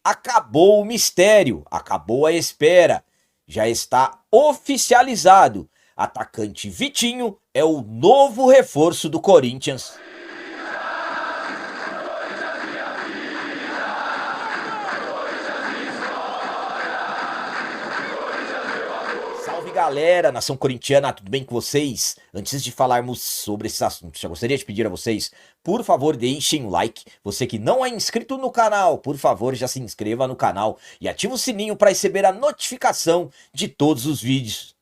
acabou o mistério, acabou a espera. Já está oficializado. Atacante Vitinho é o novo reforço do Corinthians. Salve galera, nação corintiana, tudo bem com vocês? Antes de falarmos sobre esses assuntos, já gostaria de pedir a vocês, por favor, deixem o like. Você que não é inscrito no canal, por favor, já se inscreva no canal e ative o sininho para receber a notificação de todos os vídeos.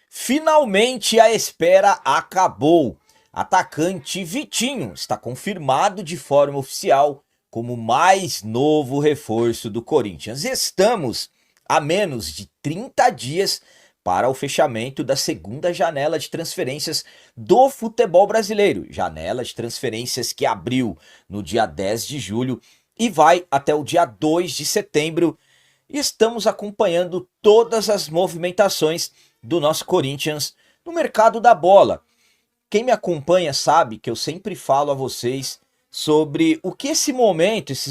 Finalmente a espera acabou. Atacante Vitinho está confirmado de forma oficial como o mais novo reforço do Corinthians. Estamos a menos de 30 dias para o fechamento da segunda janela de transferências do futebol brasileiro. Janela de transferências que abriu no dia 10 de julho e vai até o dia 2 de setembro. E estamos acompanhando todas as movimentações do nosso Corinthians no mercado da bola. Quem me acompanha sabe que eu sempre falo a vocês sobre o que esses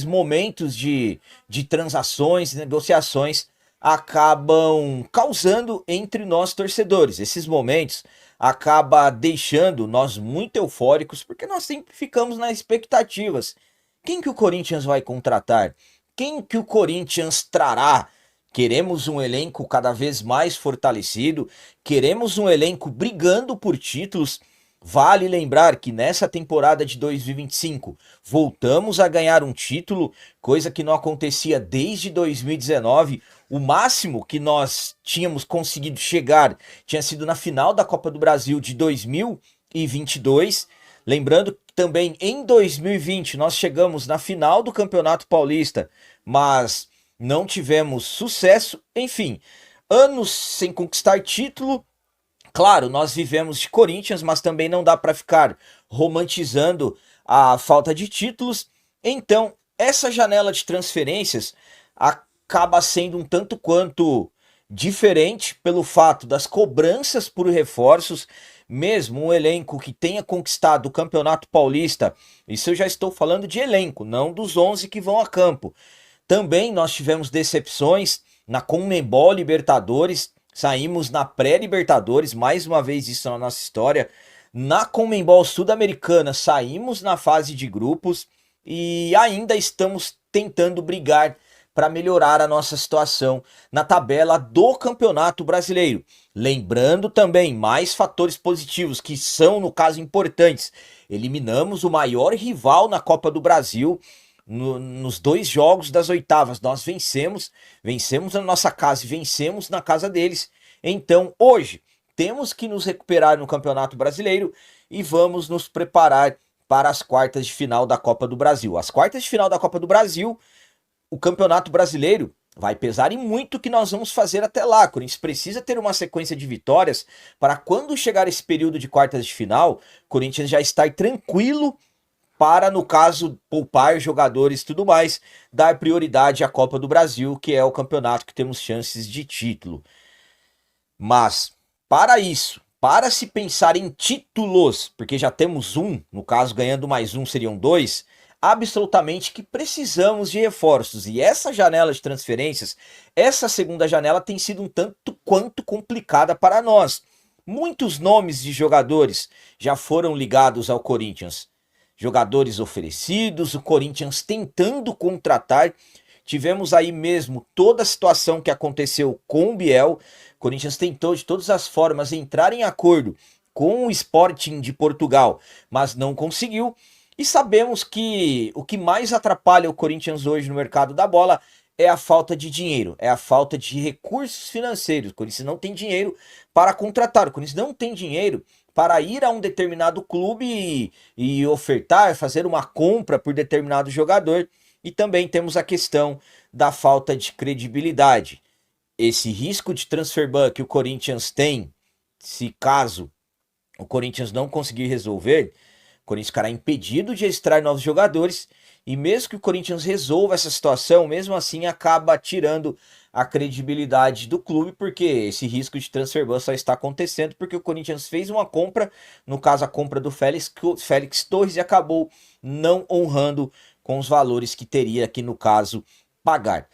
momentos de transações, negociações, acabam causando entre nós torcedores. Esses momentos acaba deixando nós muito eufóricos, porque nós sempre ficamos nas expectativas. Quem que o Corinthians vai contratar? Quem que o Corinthians trará? Queremos um elenco cada vez mais fortalecido, queremos um elenco brigando por títulos. Vale lembrar que nessa temporada de 2025 voltamos a ganhar um título, coisa que não acontecia desde 2019. O máximo que nós tínhamos conseguido chegar tinha sido na final da Copa do Brasil de 2022. Lembrando que também em 2020 nós chegamos na final do Campeonato Paulista, mas não tivemos sucesso. Enfim, anos sem conquistar título. Claro, nós vivemos de Corinthians, mas também não dá para ficar romantizando a falta de títulos. Então, essa janela de transferências acaba sendo um tanto quanto diferente pelo fato das cobranças por reforços. Mesmo um elenco que tenha conquistado o Campeonato Paulista, isso eu já estou falando de elenco, não dos 11 que vão a campo. Também nós tivemos decepções na Conmebol Libertadores. Saímos na pré-Libertadores, mais uma vez isso na nossa história. Na Conmebol Sul-Americana, saímos na fase de grupos e ainda estamos tentando brigar para melhorar a nossa situação na tabela do Campeonato Brasileiro. Lembrando também mais fatores positivos que são, no caso, importantes. Eliminamos o maior rival na Copa do Brasil. Nos 2 jogos das oitavas, nós vencemos na nossa casa e vencemos na casa deles. Então, hoje, temos que nos recuperar no Campeonato Brasileiro e vamos nos preparar para as quartas de final da Copa do Brasil. As quartas de final da Copa do Brasil, o Campeonato Brasileiro vai pesar em muito o que nós vamos fazer até lá. O Corinthians precisa ter uma sequência de vitórias para quando chegar esse período de quartas de final, o Corinthians já estar tranquilo para, no caso, poupar jogadores e tudo mais, dar prioridade à Copa do Brasil, que é o campeonato que temos chances de título. Mas, para isso, para se pensar em títulos, porque já temos um, no caso, ganhando mais um seriam 2, absolutamente que precisamos de reforços. E essa janela de transferências, essa segunda janela tem sido um tanto quanto complicada para nós. Muitos nomes de jogadores já foram ligados ao Corinthians. Jogadores oferecidos, o Corinthians tentando contratar. Tivemos aí mesmo toda a situação que aconteceu com o Biel. O Corinthians tentou de todas as formas entrar em acordo com o Sporting de Portugal, mas não conseguiu. E sabemos que o que mais atrapalha o Corinthians hoje no mercado da bola é a falta de dinheiro, é a falta de recursos financeiros. O Corinthians não tem dinheiro para contratar, o Corinthians não tem dinheiro para ir a um determinado clube e ofertar, fazer uma compra por determinado jogador. E também temos a questão da falta de credibilidade. Esse risco de transfer ban que o Corinthians tem, se caso o Corinthians não conseguir resolver, o Corinthians ficará impedido de extrair novos jogadores. E mesmo que o Corinthians resolva essa situação, mesmo assim acaba tirando a credibilidade do clube, porque esse risco de transfer ban só está acontecendo porque o Corinthians fez uma compra, no caso a compra do Félix Torres, e acabou não honrando com os valores que teria aqui no caso pagar.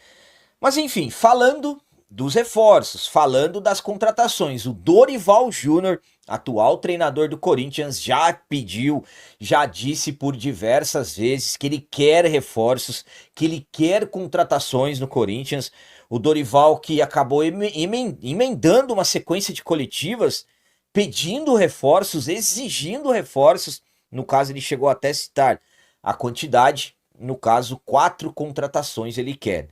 Mas enfim, falando dos reforços, falando das contratações, o Dorival Júnior, atual treinador do Corinthians, já pediu, já disse por diversas vezes que ele quer reforços, que ele quer contratações no Corinthians. O Dorival que acabou emendando uma sequência de coletivas, pedindo reforços, exigindo reforços. No caso, ele chegou até a citar a quantidade, no caso, 4 contratações ele quer.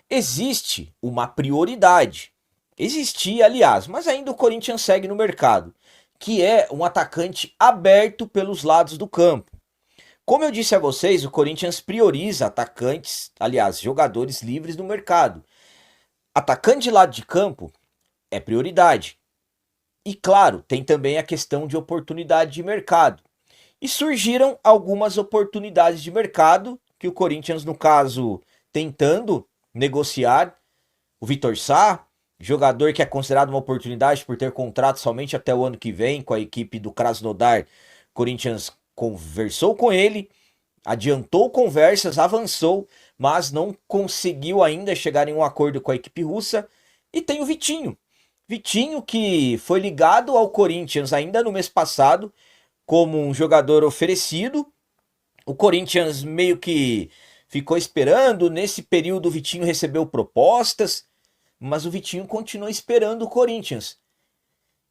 Existe uma prioridade. Existia, aliás, mas ainda o Corinthians segue no mercado, que é um atacante aberto pelos lados do campo. Como eu disse a vocês, o Corinthians prioriza atacantes, aliás, jogadores livres no mercado. Atacante de lado de campo é prioridade. E claro, tem também a questão de oportunidade de mercado. E surgiram algumas oportunidades de mercado que o Corinthians, no caso, tentando negociar. O Vitor Sá, jogador que é considerado uma oportunidade por ter contrato somente até o ano que vem com a equipe do Krasnodar. Corinthians conversou com ele, adiantou conversas, avançou, mas não conseguiu ainda chegar em um acordo com a equipe russa. E tem o Vitinho. Vitinho que foi ligado ao Corinthians ainda no mês passado como um jogador oferecido. O Corinthians meio que ficou esperando. Nesse período o Vitinho recebeu propostas, mas o Vitinho continuou esperando o Corinthians.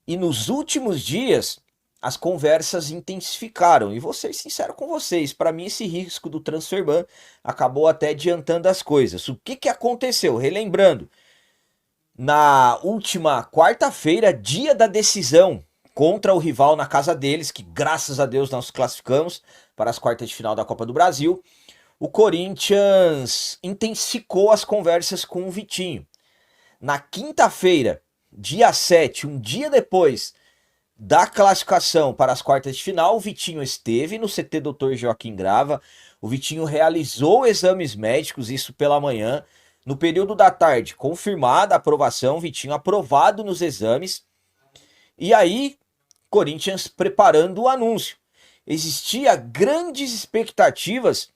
E nos últimos dias as conversas intensificaram. E vou ser sincero com vocês, para mim esse risco do transferban acabou até adiantando as coisas. O que aconteceu? Relembrando, na última quarta-feira, dia da decisão contra o rival na casa deles, que graças a Deus nós classificamos para as quartas de final da Copa do Brasil, o Corinthians intensificou as conversas com o Vitinho. Na quinta-feira, dia 7, um dia depois da classificação para as quartas de final, o Vitinho esteve no CT Dr. Joaquim Grava. O Vitinho realizou exames médicos, isso pela manhã. No período da tarde, confirmada a aprovação, Vitinho aprovado nos exames. E aí, Corinthians preparando o anúncio. Existia grandes expectativas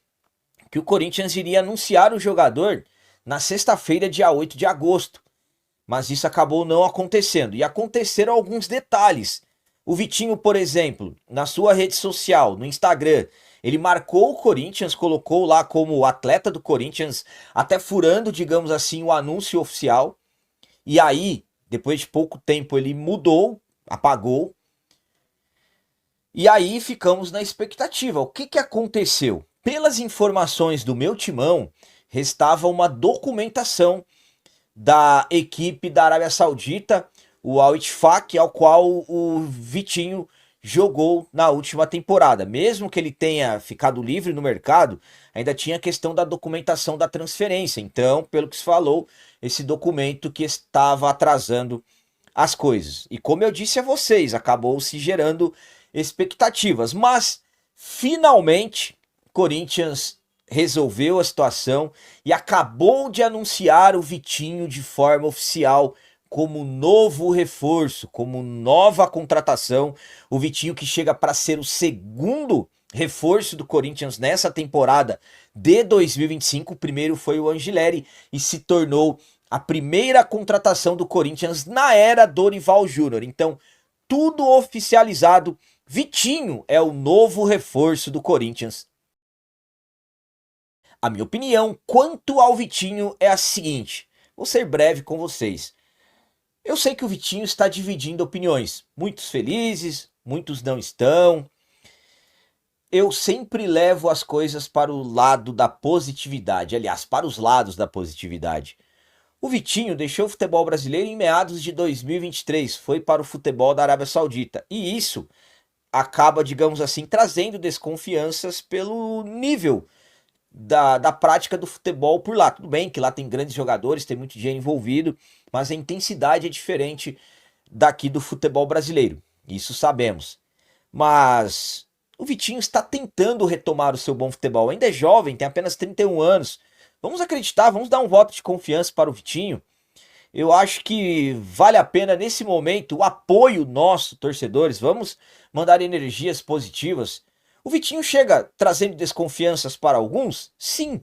que o Corinthians iria anunciar o jogador na sexta-feira, dia 8 de agosto. Mas isso acabou não acontecendo. E aconteceram alguns detalhes. O Vitinho, por exemplo, na sua rede social, no Instagram, ele marcou o Corinthians, colocou lá como atleta do Corinthians, até furando, digamos assim, o anúncio oficial. E aí, depois de pouco tempo, ele mudou, apagou. E aí ficamos na expectativa. O que aconteceu? Pelas informações do meu timão, restava uma documentação da equipe da Arábia Saudita, o Al Ittifaq, ao qual o Vitinho jogou na última temporada. Mesmo que ele tenha ficado livre no mercado, ainda tinha a questão da documentação da transferência. Então, pelo que se falou, esse documento que estava atrasando as coisas. E como eu disse a vocês, acabou se gerando expectativas. Mas, finalmente, Corinthians resolveu a situação e acabou de anunciar o Vitinho de forma oficial como novo reforço, como nova contratação. O Vitinho que chega para ser o segundo reforço do Corinthians nessa temporada de 2025. O primeiro foi o Angileri e se tornou a primeira contratação do Corinthians na era Dorival Júnior. Então, tudo oficializado. Vitinho é o novo reforço do Corinthians. A minha opinião quanto ao Vitinho é a seguinte. Vou ser breve com vocês. Eu sei que o Vitinho está dividindo opiniões. Muitos felizes, muitos não estão. Eu sempre levo as coisas para o lado da positividade. Aliás, para os lados da positividade. O Vitinho deixou o futebol brasileiro em meados de 2023. Foi para o futebol da Arábia Saudita. E isso acaba, digamos assim, trazendo desconfianças pelo nível da prática do futebol por lá. Tudo bem que lá tem grandes jogadores, tem muito dinheiro envolvido, mas a intensidade é diferente daqui do futebol brasileiro. Isso sabemos. Mas o Vitinho está tentando retomar o seu bom futebol. Ainda é jovem, tem apenas 31 anos. Vamos acreditar, vamos dar um voto de confiança para o Vitinho. Eu acho que vale a pena nesse momento o apoio nosso, torcedores. Vamos mandar energias positivas. O Vitinho chega trazendo desconfianças para alguns? Sim.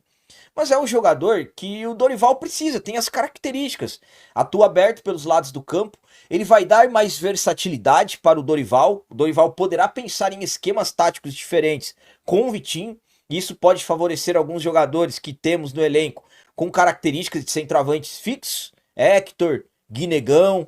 Mas é um jogador que o Dorival precisa, tem as características. Atua aberto pelos lados do campo, ele vai dar mais versatilidade para o Dorival. O Dorival poderá pensar em esquemas táticos diferentes com o Vitinho. E isso pode favorecer alguns jogadores que temos no elenco com características de centroavantes fixos. Hector, Guinegão,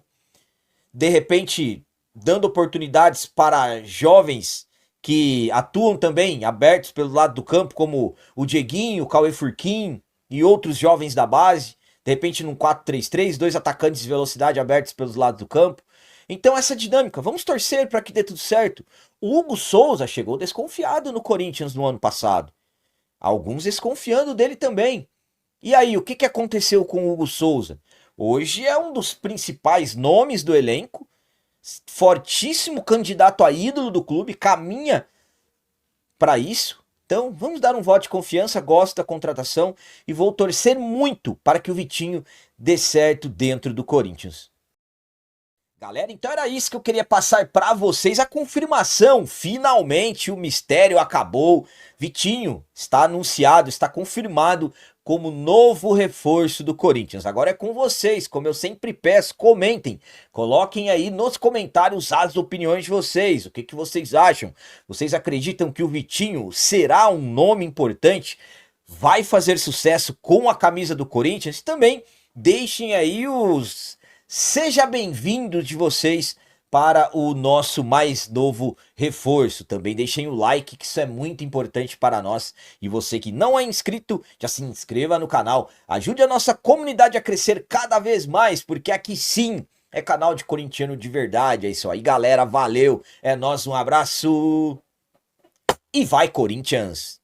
de repente dando oportunidades para jovens que atuam também abertos pelo lado do campo, como o Dieguinho, o Cauê Furquim e outros jovens da base. De repente num 4-3-3, dois atacantes de velocidade abertos pelos lados do campo. Então essa dinâmica, vamos torcer para que dê tudo certo. O Hugo Souza chegou desconfiado no Corinthians no ano passado. Alguns desconfiando dele também. E aí, o que aconteceu com o Hugo Souza? Hoje é um dos principais nomes do elenco, fortíssimo candidato a ídolo do clube, caminha para isso. Então, vamos dar um voto de confiança, gosto da contratação e vou torcer muito para que o Vitinho dê certo dentro do Corinthians. Galera, então era isso que eu queria passar para vocês, a confirmação, finalmente o mistério acabou, Vitinho está anunciado, está confirmado como novo reforço do Corinthians. Agora é com vocês, como eu sempre peço, comentem, coloquem aí nos comentários as opiniões de vocês, o que vocês acham? Vocês acreditam que o Vitinho será um nome importante? Vai fazer sucesso com a camisa do Corinthians? Também deixem aí os seja bem-vindo de vocês para o nosso mais novo reforço. Também deixem o like, que isso é muito importante para nós. E você que não é inscrito, já se inscreva no canal. Ajude a nossa comunidade a crescer cada vez mais, porque aqui sim é canal de corintiano de verdade. É isso aí, galera. Valeu. É nóis, um abraço. E vai, Corinthians!